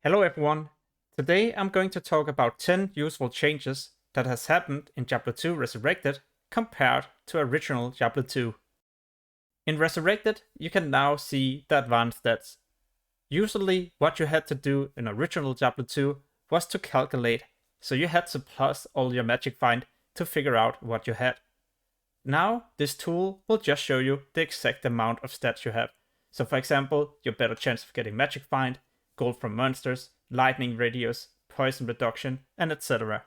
Hello everyone. Today I'm going to talk about 10 useful changes that has happened in Diablo 2 Resurrected compared to original Diablo 2. In Resurrected, you can now see the advanced stats. Usually what you had to do in original Diablo 2 was to calculate, so you had to plus all your magic find to figure out what you had. Now this tool will just show you the exact amount of stats you have. So for example, your better chance of getting magic find, gold from monsters, lightning radius, poison reduction, and etc.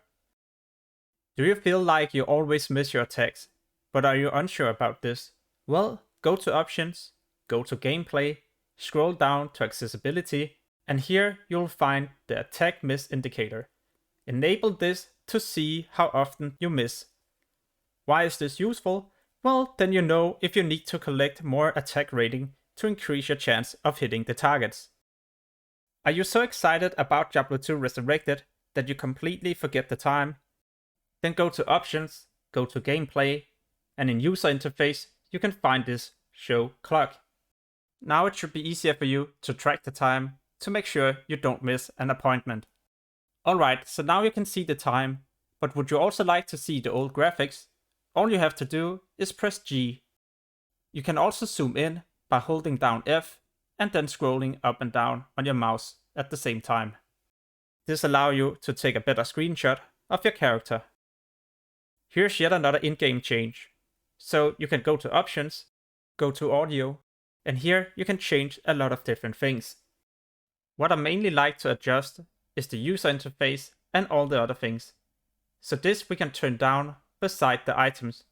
Do you feel like you always miss your attacks, but are you unsure about this? Well, go to options, go to gameplay, scroll down to accessibility, and here you'll find the attack miss indicator. Enable this to see how often you miss. Why is this useful? Well, then you know if you need to collect more attack rating to increase your chance of hitting the targets. Are you so excited about Diablo 2 Resurrected that you completely forget the time? Then go to options, go to gameplay, and in user interface you can find this show clock. Now it should be easier for you to track the time to make sure you don't miss an appointment. Alright, so now you can see the time, but would you also like to see the old graphics? All you have to do is press G. You can also zoom in by holding down F and then scrolling up and down on your mouse at the same time. This allows you to take a better screenshot of your character. Here's yet another in-game change. So you can go to options, go to audio, and here you can change a lot of different things. What I mainly like to adjust is the user interface and all the other things. So this we can turn down beside the items,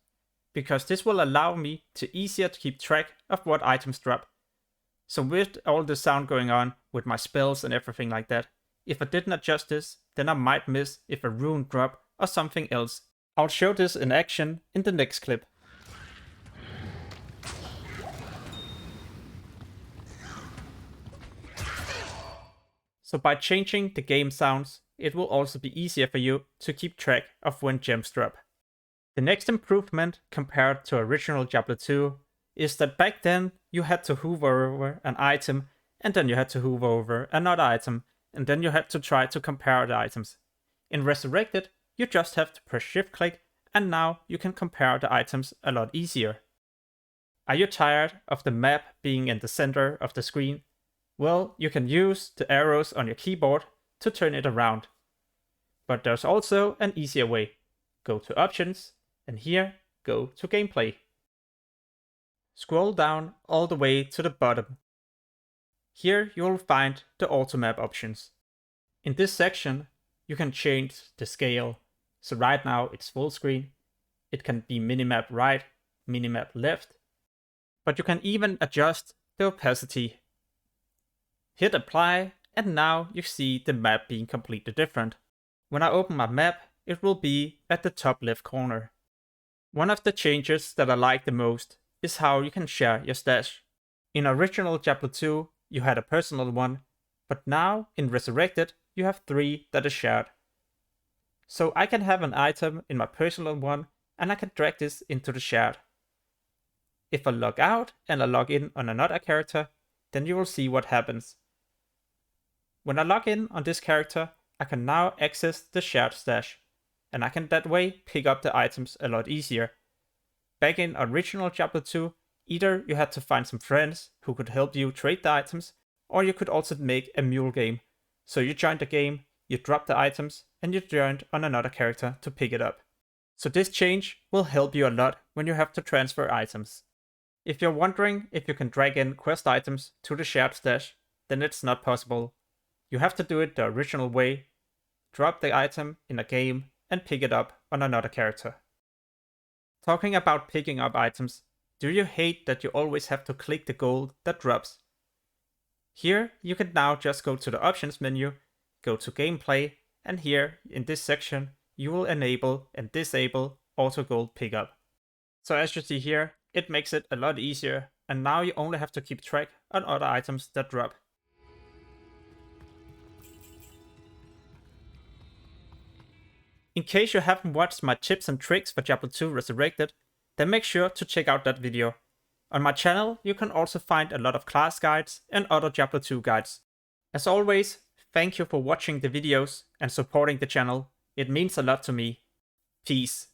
because this will allow me to easier to keep track of what items drop. So with all the sound going on with my spells and everything like that, if I didn't adjust this, then I might miss if a rune drop or something else. I'll show this in action in the next clip. So by changing the game sounds, it will also be easier for you to keep track of when gems drop. The next improvement compared to original Diablo 2 is that back then you had to hover over an item, and then you had to hover over another item, and then you had to try to compare the items. In Resurrected, you just have to press shift click, and now you can compare the items a lot easier. Are you tired of the map being in the center of the screen? Well, you can use the arrows on your keyboard to turn it around. But there's also an easier way. Go to options, and here, go to gameplay. Scroll down all the way to the bottom. Here you will find the Automap options. In this section, you can change the scale. So right now it's full screen. It can be minimap right, minimap left. But you can even adjust the opacity. Hit apply, and now you see the map being completely different. When I open my map, it will be at the top left corner. One of the changes that I like the most is how you can share your stash. In original Diablo 2, you had a personal one, but now in Resurrected, you have 3 that is shared. So I can have an item in my personal one, and I can drag this into the shared. If I log out and I log in on another character, then you will see what happens. When I log in on this character, I can now access the shared stash, and I can that way pick up the items a lot easier. Back in original Diablo 2, either you had to find some friends who could help you trade the items, or you could also make a mule game. So you joined the game, you dropped the items, and you joined on another character to pick it up. So this change will help you a lot when you have to transfer items. If you're wondering if you can drag in quest items to the shared stash, then it's not possible. You have to do it the original way, drop the item in a game, and pick it up on another character. Talking about picking up items, do you hate that you always have to click the gold that drops? Here you can now just go to the options menu, go to gameplay, and here in this section you will enable and disable auto gold pickup. So as you see here, it makes it a lot easier, and now you only have to keep track on other items that drop. In case you haven't watched my tips and tricks for Diablo 2 Resurrected, then make sure to check out that video. On my channel, you can also find a lot of class guides and other Diablo 2 guides. As always, thank you for watching the videos and supporting the channel. It means a lot to me. Peace.